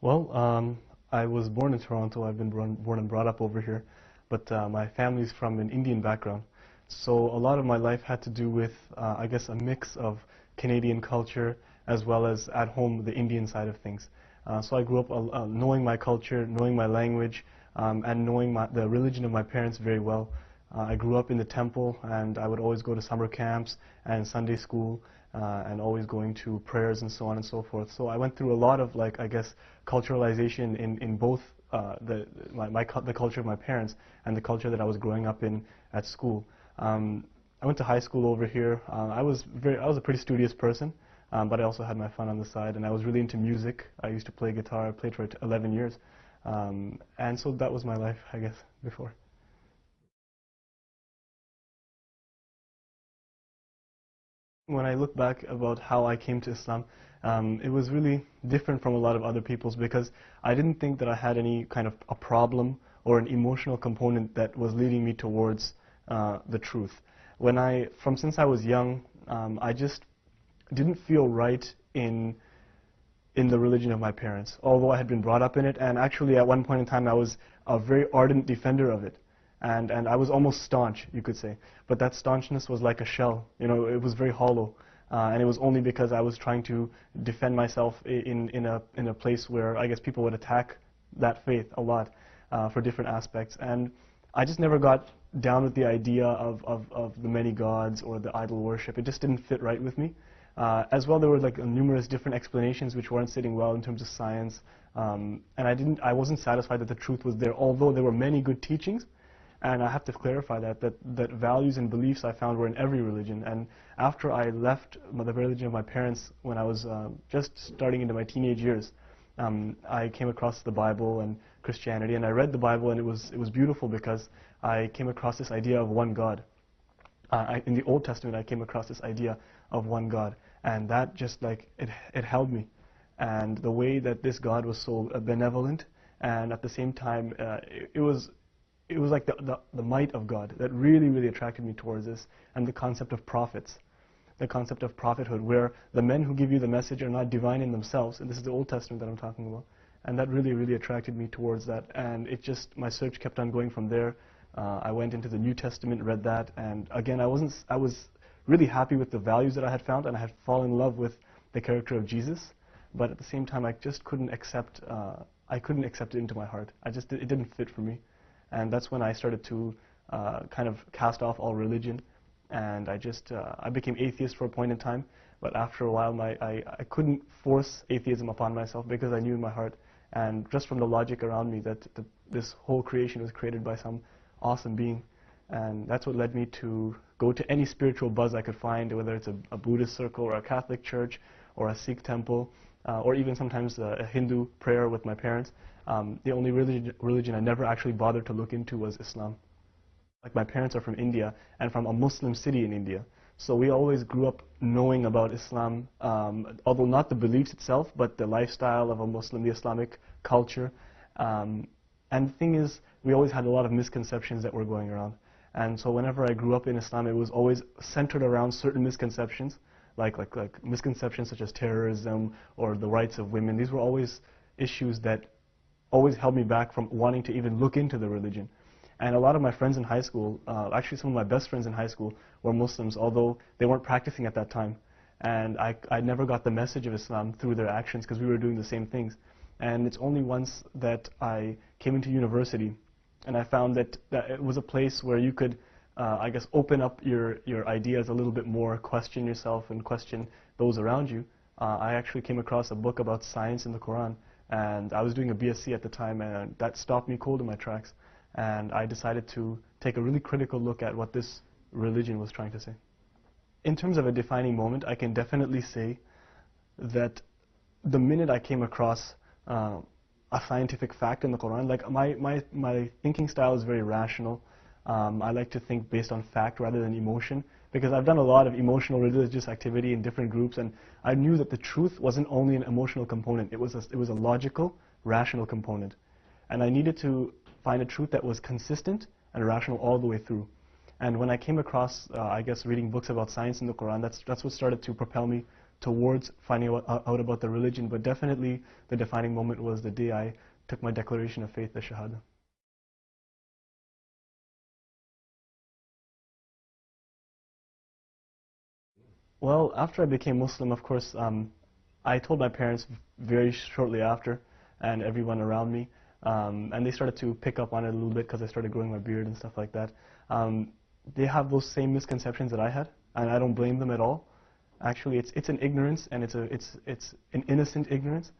Well, I was born in Toronto. I've been born and brought up over here, but my family's from an Indian background. So a lot of my life had to do with, I guess, a mix of Canadian culture as well as at home the Indian side of things. So I grew up knowing my culture, knowing my language, and knowing the religion of my parents very well. I grew up in the temple, and I would always go to summer camps and Sunday school, and always going to prayers and so on and so forth. So I went through a lot of, like, I guess, culturalization in both the culture of my parents and the culture that I was growing up in at school. I went to high school over here. I was a pretty studious person, but I also had my fun on the side, and I was really into music. I used to play guitar. I played for 11 years, and so that was my life, I guess, before. When I look back about how I came to Islam, it was really different from a lot of other people's because I didn't think that I had any kind of a problem or an emotional component that was leading me towards the truth. Since I was young, I just didn't feel right in the religion of my parents, although I had been brought up in it, and actually at one point in time I was a very ardent defender of it. And I was almost staunch, you could say. But that staunchness was like a shell. You know, it was very hollow. And it was only because I was trying to defend myself in a place where I guess people would attack that faith a lot for different aspects. And I just never got down with the idea of the many gods or the idol worship. It just didn't fit right with me. As well, there were like numerous different explanations which weren't sitting well in terms of science. And I wasn't satisfied that the truth was there, although there were many good teachings. And I have to clarify that values and beliefs I found were in every religion. And after I left the religion of my parents when I was just starting into my teenage years, I came across the Bible and Christianity, and I read the Bible, and it was beautiful because I came across this idea of one God. In the Old Testament, I came across this idea of one God, and that just like it held me. And the way that this God was so benevolent, and at the same time, it was like the might of God that really, really attracted me towards this, and the concept of prophets, the concept of prophethood, where the men who give you the message are not divine in themselves, and this is the Old Testament that I'm talking about, and that really, really attracted me towards that, and my search kept on going from there. I went into the New Testament, read that, and again, I was really happy with the values that I had found, and I had fallen in love with the character of Jesus, but at the same time, I just couldn't accept it into my heart. It didn't fit for me. And that's when I started to kind of cast off all religion, and I became atheist for a point in time. But after a while, I couldn't force atheism upon myself because I knew in my heart, and just from the logic around me, that this whole creation was created by some awesome being. And that's what led me to go to any spiritual buzz I could find, whether it's a Buddhist circle or a Catholic church or a Sikh temple, or even sometimes a Hindu prayer with my parents. The only religion I never actually bothered to look into was Islam. Like, my parents are from India and from a Muslim city in India. So we always grew up knowing about Islam, although not the beliefs itself, but the lifestyle of a Muslim, the Islamic culture. And the thing is, we always had a lot of misconceptions that were going around. And so whenever I grew up in Islam, it was always centered around certain misconceptions, like misconceptions such as terrorism or the rights of women. These were always issues that always held me back from wanting to even look into the religion. And a lot of my friends in high school, actually some of my best friends in high school, were Muslims, although they weren't practicing at that time. And I never got the message of Islam through their actions because we were doing the same things. And it's only once that I came into university and I found that it was a place where you could, I guess, open up your ideas a little bit more, question yourself and question those around you. I actually came across a book about science in the Quran, and I was doing a BSc at the time, and that stopped me cold in my tracks. And I decided to take a really critical look at what this religion was trying to say. In terms of a defining moment, I can definitely say that the minute I came across a scientific fact in the Quran, like my thinking style is very rational. I like to think based on fact rather than emotion, because I've done a lot of emotional religious activity in different groups, and I knew that the truth wasn't only an emotional component, it was a logical, rational component. And I needed to find a truth that was consistent and rational all the way through. And when I came across, I guess, reading books about science in the Quran, that's what started to propel me towards finding out about the religion, but definitely the defining moment was the day I took my declaration of faith, the Shahada. Well, after I became Muslim, of course, I told my parents very shortly after, and everyone around me, and they started to pick up on it a little bit because I started growing my beard and stuff like that. They have those same misconceptions that I had, and I don't blame them at all. Actually, it's an ignorance, and it's an innocent ignorance,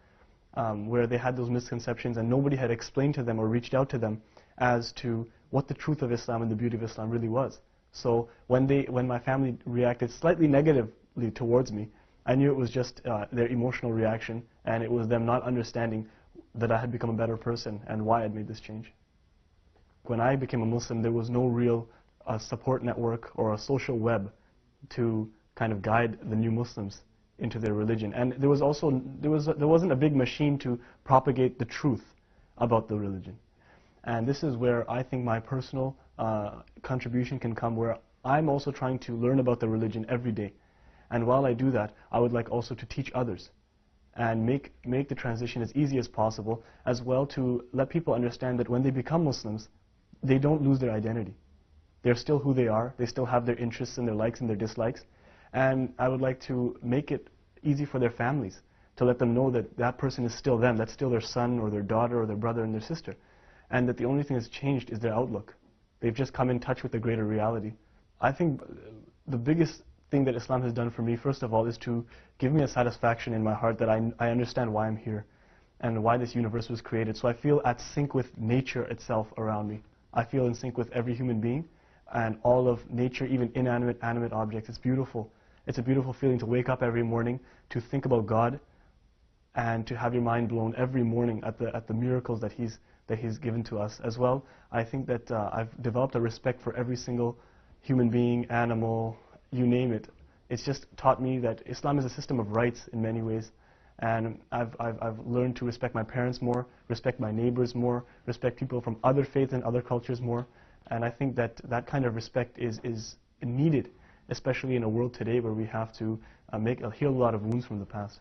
where they had those misconceptions, and nobody had explained to them or reached out to them as to what the truth of Islam and the beauty of Islam really was. So when my family reacted slightly negatively towards me, I knew it was just their emotional reaction, and it was them not understanding that I had become a better person and why I'd made this change. When I became a Muslim, there was no real support network or a social web to kind of guide the new Muslims into their religion. And there wasn't a big machine to propagate the truth about the religion. And this is where I think my personal contribution can come, where I'm also trying to learn about the religion every day. And while I do that, I would like also to teach others and make the transition as easy as possible, as well to let people understand that when they become Muslims, they don't lose their identity. They're still who they are. They still have their interests and their likes and their dislikes. And I would like to make it easy for their families to let them know that that person is still them, that's still their son or their daughter or their brother and their sister, and that the only thing that's changed is their outlook. They've just come in touch with the greater reality. I think the biggest thing that Islam has done for me, first of all, is to give me a satisfaction in my heart that I understand why I'm here and why this universe was created. So I feel at sync with nature itself around me. I feel in sync with every human being and all of nature, even inanimate, animate objects. It's beautiful. It's a beautiful feeling to wake up every morning, to think about God, and to have your mind blown every morning at the miracles that He's given to us as well. I think that I've developed a respect for every single human being, animal, you name it. It's just taught me that Islam is a system of rights in many ways, and I've learned to respect my parents more, respect my neighbors more, respect people from other faiths and other cultures more, and I think that that kind of respect is needed, especially in a world today where we have to heal a lot of wounds from the past.